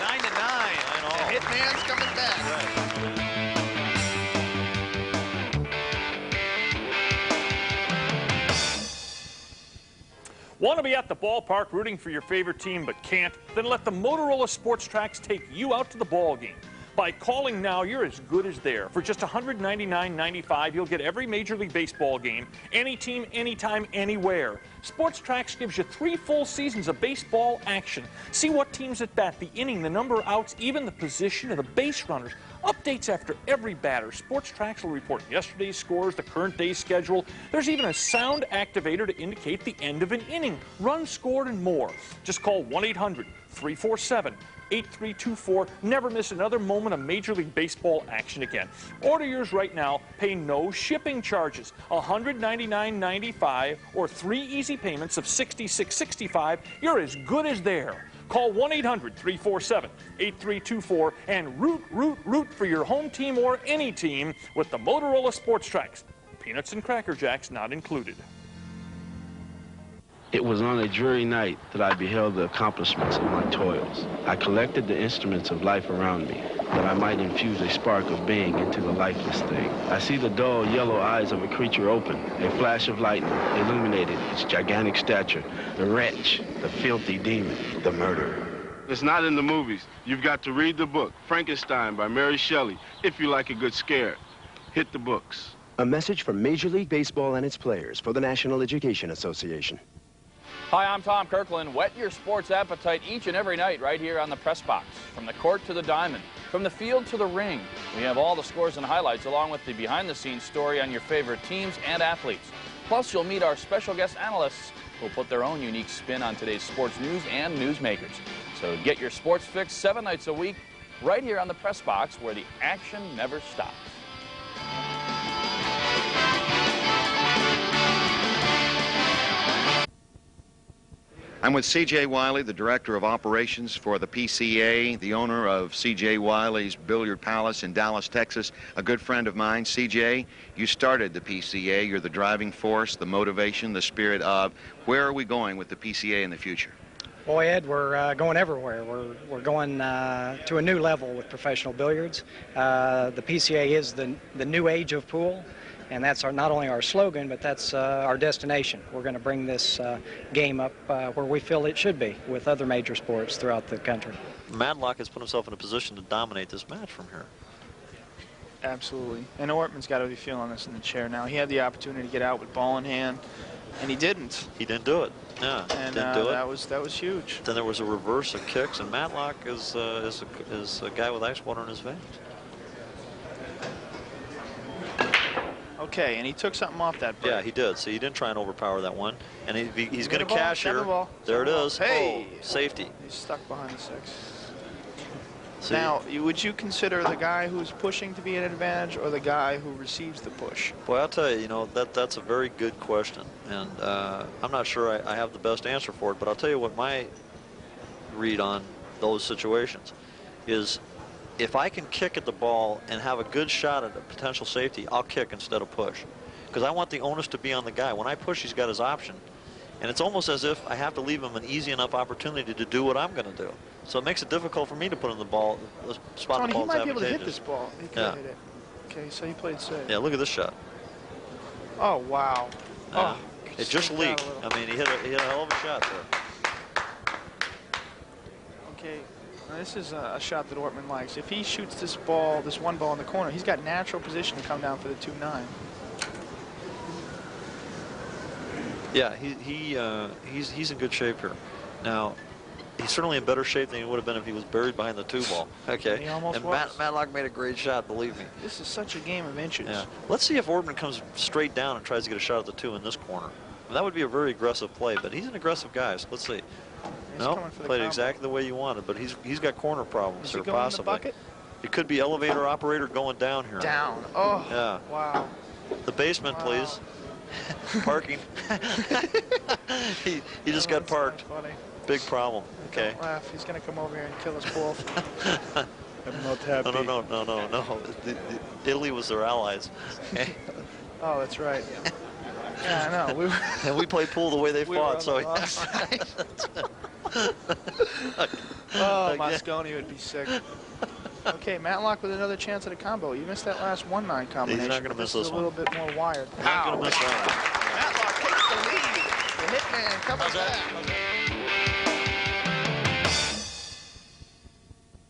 I know. The hitman's coming back. Want to be at the ballpark rooting for your favorite team but can't? Then let the Motorola Sports Tracks take you out to the ball game. By calling now, you're as good as there. For just $199.95, you'll get every Major League Baseball game, any team, anytime, anywhere. Sports Tracks gives you 3 full seasons of baseball action. See what teams at bat, the inning, the number of outs, even the position of the base runners. Updates after every batter. Sports Tracks will report yesterday's scores, the current day's schedule. There's even a sound activator to indicate the end of an inning, runs scored, and more. Just call 1-800-347-8324. Never miss another moment of Major League Baseball action again. Order yours right now. Pay no shipping charges. $199.95 or 3 easy payments of $66.65. You're as good as there. Call 1-800-347-8324 and root for your home team or any team with the Motorola Sports Tracks. Peanuts and Cracker Jacks not included. It was on a dreary night that I beheld the accomplishments of my toils. I collected the instruments of life around me, that I might infuse a spark of being into the lifeless thing. I see the dull yellow eyes of a creature open, a flash of lightning illuminated its gigantic stature, the wretch, the filthy demon, the murderer. It's not in the movies. You've got to read the book, Frankenstein by Mary Shelley, if you like a good scare. Hit the books. A message from Major League Baseball and its players for the National Education Association. Hi, I'm Tom Kirkland. Whet your sports appetite each and every night right here on the press box. From the court to the diamond, from the field to the ring, we have all the scores and highlights along with the behind-the-scenes story on your favorite teams and athletes. Plus, you'll meet our special guest analysts who will put their own unique spin on today's sports news and newsmakers. So get your sports fix 7 nights a week right here on the press box where the action never stops. I'm with C.J. Wiley, the Director of Operations for the PCA, the owner of C.J. Wiley's Billiard Palace in Dallas, Texas, a good friend of mine. C.J., you started the PCA. You're the driving force, the motivation, the spirit of. Where are we going with the PCA in the future? Boy, Ed, we're going everywhere. We're going to a new level with professional billiards. The PCA is the new age of pool. And that's not only our slogan, but that's our destination. We're going to bring this game up where we feel it should be with other major sports throughout the country. Matlock has put himself in a position to dominate this match from here. Absolutely. And Ortman's got to be feeling this in the chair now. He had the opportunity to get out with ball in hand, and he didn't. He didn't do it. Yeah, and didn't do it. That was huge. Then there was a reverse of kicks, and Matlock is a guy with ice water in his veins. Okay, and he took something off that break. Yeah, he did. So he didn't try and overpower that one. And he's going to cash here. There it is. Hey! Oh, safety. He's stuck behind the 6. See? Now, would you consider the guy who's pushing to be an advantage or the guy who receives the push? Boy, I'll tell you, that's a very good question. And I'm not sure I have the best answer for it, but I'll tell you what my read on those situations is. If I can kick at the ball and have a good shot at a potential safety, I'll kick instead of push. Because I want the onus to be on the guy. When I push, he's got his option. And it's almost as if I have to leave him an easy enough opportunity to do what I'm going to do. So it makes it difficult for me to put in the ball, the spot Tony, the ball he might be able to hit this ball. He could hit it. Okay, so he played safe. Yeah, look at this shot. Oh, wow. It just leaked. I mean, he hit a hell of a shot there. Okay. Now, this is a shot that Ortman likes. If he shoots this one ball in the corner, he's got natural position to come down for the 2-9. Yeah, he's in good shape here. Now, he's certainly in better shape than he would have been if he was buried behind the 2 ball. Okay. He almost and was. Matlock made a great shot, believe me. This is such a game of inches. Yeah. Let's see if Ortman comes straight down and tries to get a shot at the 2 in this corner. That would be a very aggressive play, but he's an aggressive guy. So let's see. No, played exactly the way you wanted, but he's got corner problems here, possibly. It could be elevator operator going down here. Down. Oh. Yeah. Wow. The basement, please. Parking. he just got parked. Funny. Big problem. Okay. Don't laugh. He's going to come over here and kill us both. I'm not happy. No. Italy was their allies. Okay. Oh, that's right. Yeah, I know. And we played pool the way they fought, so. Oh, Mosconi would be sick. Okay, Matlock with another chance at a combo. You missed that last 1-9 combination. He's not going to miss this one. A little bit more wired. He's not going to miss that one. Matlock takes the lead. The hitman comes back.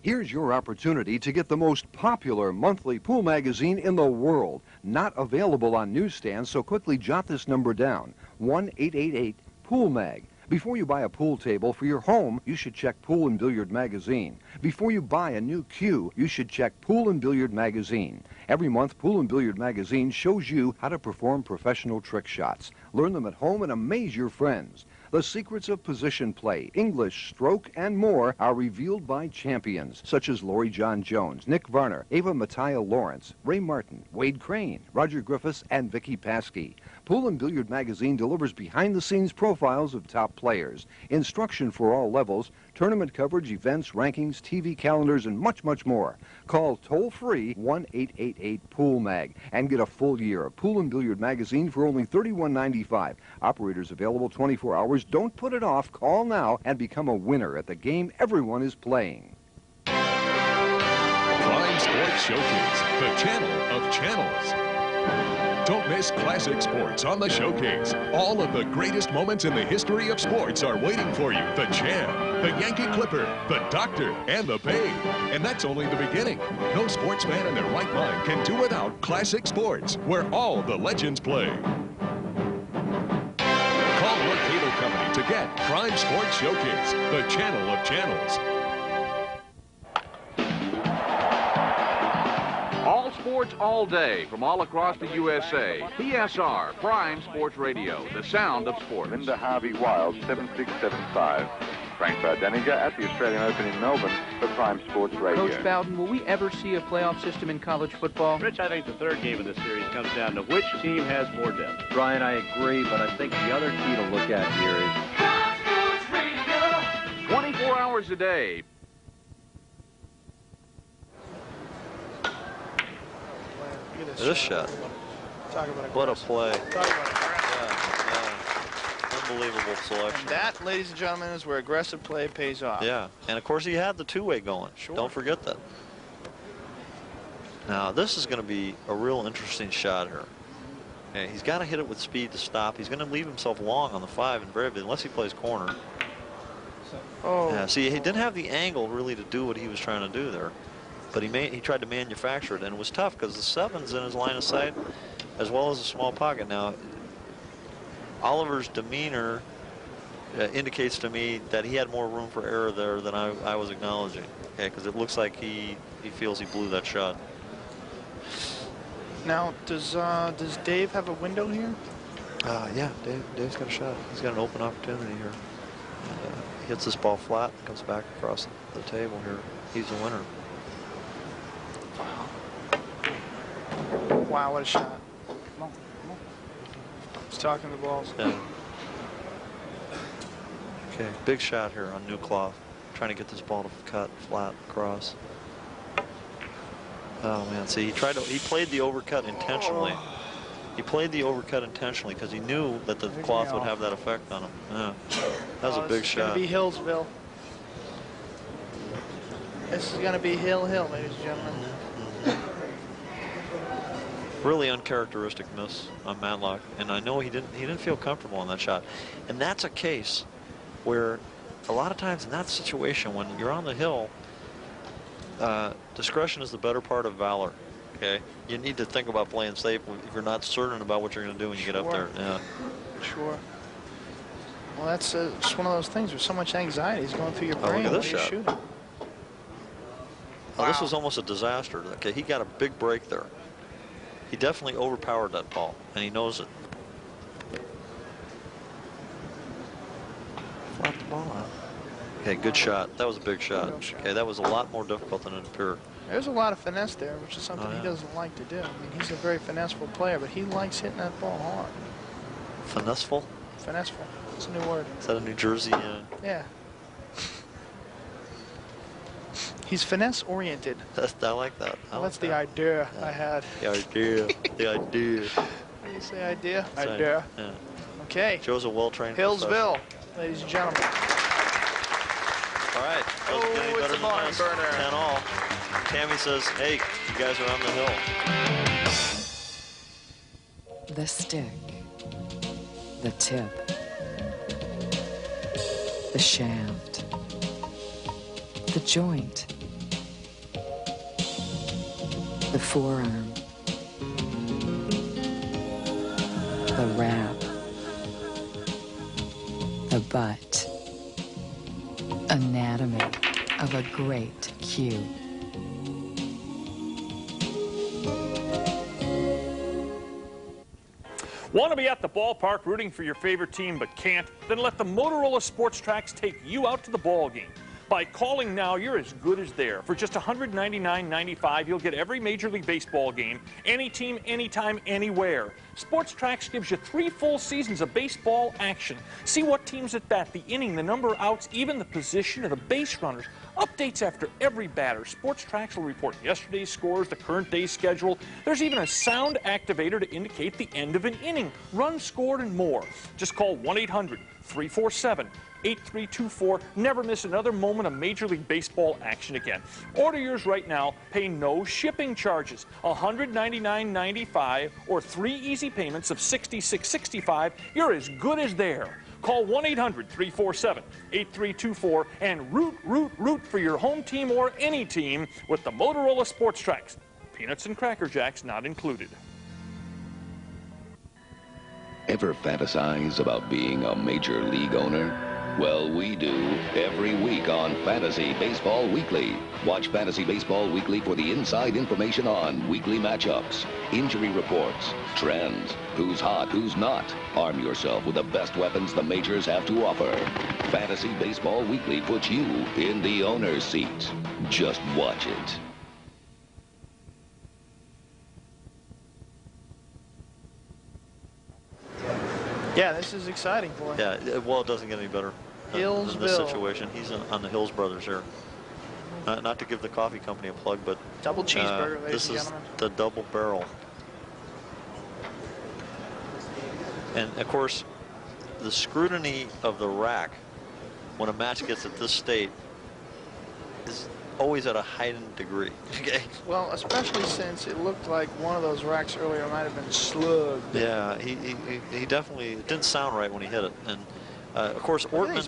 Here's your opportunity to get the most popular monthly pool magazine in the world. Not available on newsstands, so quickly jot this number down. 1-888-POOL-MAG. Before you buy a pool table for your home, you should check Pool and Billiard Magazine. Before you buy a new cue, you should check Pool and Billiard Magazine. Every month, Pool and Billiard Magazine shows you how to perform professional trick shots. Learn them at home and amaze your friends. The secrets of position play, English, stroke, and more are revealed by champions such as Laurie John Jones, Nick Varner, Ava Mattia Lawrence, Ray Martin, Wade Crane, Roger Griffiths, and Vicky Paskey. Pool and Billiard Magazine delivers behind-the-scenes profiles of top players, instruction for all levels, tournament coverage, events, rankings, TV calendars, and much, much more. Call toll-free 1-888-POOL-MAG and get a full year of Pool and Billiard Magazine for only $31.95. Operators available 24 hours. Don't put it off. Call now and become a winner at the game everyone is playing. Prime Sports Showcase, the channel of channels. Don't miss classic sports on the Showcase. All of the greatest moments in the history of sports are waiting for you. The Champ, the Yankee Clipper, the Doctor, and the Babe. And that's only the beginning. No sportsman in their right mind can do without classic sports, where all the legends play. Call your cable company to get Prime Sports Showcase, the channel of channels. All sports all day from all across the USA. PSR, Prime Sports Radio, the sound of sports. Linda Harvey Wild, 7675. Frank Bardeniga at the Australian Open in Melbourne for Prime Sports Radio. Coach Bowden, will we ever see a playoff system in college football? Rich, I think the third game of the series comes down to which team has more depth. Brian, I agree, but I think the other key to look at here is 24 hours a day. This shot. What a play. Unbelievable selection. And that, ladies and gentlemen, is where aggressive play pays off. Yeah, and of course he had the two-way going. Sure. Don't forget that. Now this is going to be a real interesting shot here. Okay, he's got to hit it with speed to stop. He's going to leave himself long on the 5 invariably, unless he plays corner. Oh. Yeah, see, he didn't have the angle really to do what he was trying to do there. But he tried to manufacture it, and it was tough because the 7's in his line of sight, as well as a small pocket. Now, Oliver's demeanor indicates to me that he had more room for error there than I was acknowledging. Okay, because it looks like he feels he blew that shot. Now, does Dave have a window here? Yeah, Dave's got a shot. He's got an open opportunity here. And, he hits this ball flat, comes back across the table here. He's the winner. Wow, what a shot. Come on. He's talking the balls. Yeah. Okay, big shot here on new cloth. Trying to get this ball to cut flat across. Oh man, see, he played the overcut intentionally. He played the overcut intentionally because he knew that the cloth would have that effect on him. Yeah. That was a big shot. It's going to be Hillsville. This is going to be Hill, ladies and gentlemen. Really uncharacteristic miss on Matlock, and I know he didn't feel comfortable on that shot. And that's a case where a lot of times in that situation when you're on the hill, discretion is the better part of valor. Okay, you need to think about playing safe if you're not certain about what you're going to do when you get up there. Yeah. Sure. Well, that's just one of those things. There's so much anxiety is going through your brain. Look at this shot. Shooting. Oh, this was almost a disaster. Okay, he got a big break there. He definitely overpowered that ball, and he knows it. Flat the ball out. Okay, good shot. That was a big shot. Okay, that was a lot more difficult than it appeared. There's a lot of finesse there, which is something he doesn't like to do. I mean, he's a very finesseful player, but he likes hitting that ball hard. Finesseful? Finesseful. It's a new word. Is that a New Jersey? Yeah. He's finesse-oriented. I like that. That's the idea I had. The idea. The idea. What do you say, idea? Sorry. Idea. Yeah. Okay. Joe's a well-trained Hillsville, ladies and gentlemen. All right. It's a barn burner. 10-all. Tammy says, hey, you guys are on the hill. The stick. The tip. The shaft. The joint. The forearm. The wrap. The butt. Anatomy of a great cue. Want to be at the ballpark rooting for your favorite team but can't? Then let the Motorola Sports Tracks take you out to the ball game. By calling now, you're as good as there. For just $199.95, you'll get every Major League Baseball game, any team, anytime, anywhere. Sports Tracks gives you 3 full seasons of baseball action. See what teams at bat, the inning, the number of outs, even the position of the base runners. Updates after every batter. Sports Tracks will report yesterday's scores, the current day's schedule. There's even a sound activator to indicate the end of an inning, runs scored, and more. Just call 1-800-347-8324. Never miss another moment of Major League Baseball action again. Order yours right now. Pay no shipping charges. $199.95 or 3 easy payments of $66.65. You're as good as there. Call 1-800-347-8324 and root for your home team or any team with the Motorola Sports Tracks. Peanuts and Cracker Jacks not included. Ever fantasize about being a major league owner? Well, we do every week on Fantasy Baseball Weekly. Watch Fantasy Baseball Weekly for the inside information on weekly matchups, injury reports, trends, who's hot, who's not. Arm yourself with the best weapons the majors have to offer. Fantasy Baseball Weekly puts you in the owner's seat. Just watch it. Yeah, this is exciting for him. Yeah, well, it doesn't get any better than this situation. He's on the Hills Brothers here. Not to give the coffee company a plug, but double cheeseburger, ladies and gentlemen. This is the double barrel. And of course, the scrutiny of the rack when a match gets at this state is always at a heightened degree. Okay. Well, especially since it looked like one of those racks earlier might have been slugged. Yeah, he definitely, it didn't sound right when he hit it. And of course, Ortman's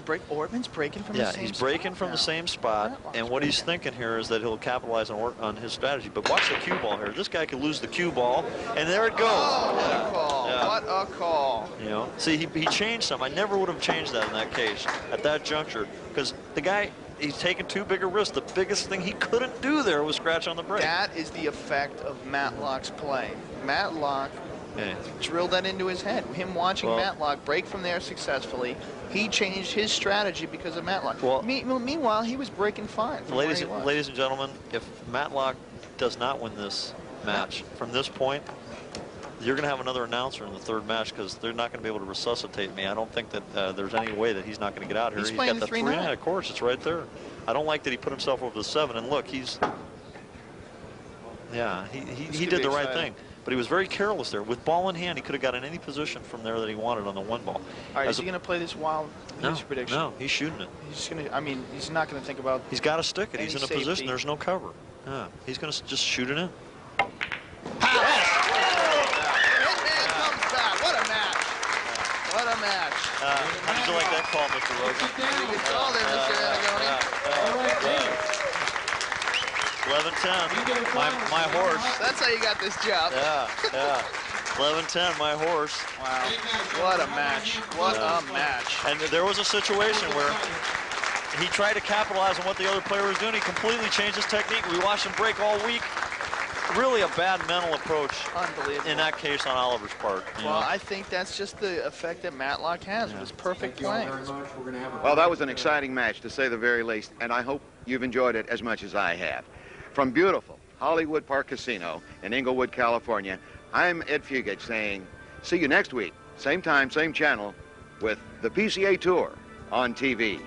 breaking from the same spot. Yeah, he's breaking from the same spot. And what he's thinking here is that he'll capitalize on his strategy. But watch the cue ball here. This guy could lose the cue ball, and there it goes. Oh, what a call! Yeah. What a call! You know, see, he changed some. I never would have changed that in that case at that juncture, because the guy, he's taking too big a risk. The biggest thing he couldn't do there was scratch on the brake. That is the effect of Matlock's play. Matlock drilled that into his head. Him watching Matlock break from there successfully, he changed his strategy because of Matlock. Well, meanwhile, he was breaking fine. Ladies and gentlemen, if Matlock does not win this match from this point, you're going to have another announcer in the third match, because they're not going to be able to resuscitate me. I don't think that there's any way that he's not going to get out here. He's got the 3-9. Of course, it's right there. I don't like that he put himself over the 7. And look, he did the right thing. But he was very careless there. With ball in hand, he could have gotten any position from there that he wanted on the 1 ball. All right, is he going to play this wild? No, prediction? no, he's shooting it. He's going to. I mean, he's not going to think about. He's got to stick it. He's in a position. There's no cover. Yeah, he's going to just shoot it in. What a match. How did you like that call, Mr. Rogan? Good call there, Mr. Anagoni. 11-10, my horse. That's how you got this job. Yeah. 11-10, my horse. Wow. What a match. What a match. And there was a situation where he tried to capitalize on what the other player was doing. He completely changed his technique. We watched him break all week. Really a bad mental approach in that case on Oliver's part. Well, I think that's just the effect that Matlock has with his perfect play. Well, that was an exciting match, to say the very least, and I hope you've enjoyed it as much as I have. From beautiful Hollywood Park Casino in Inglewood, California, I'm Ed Fugate saying, see you next week, same time, same channel, with the PCA Tour on TV.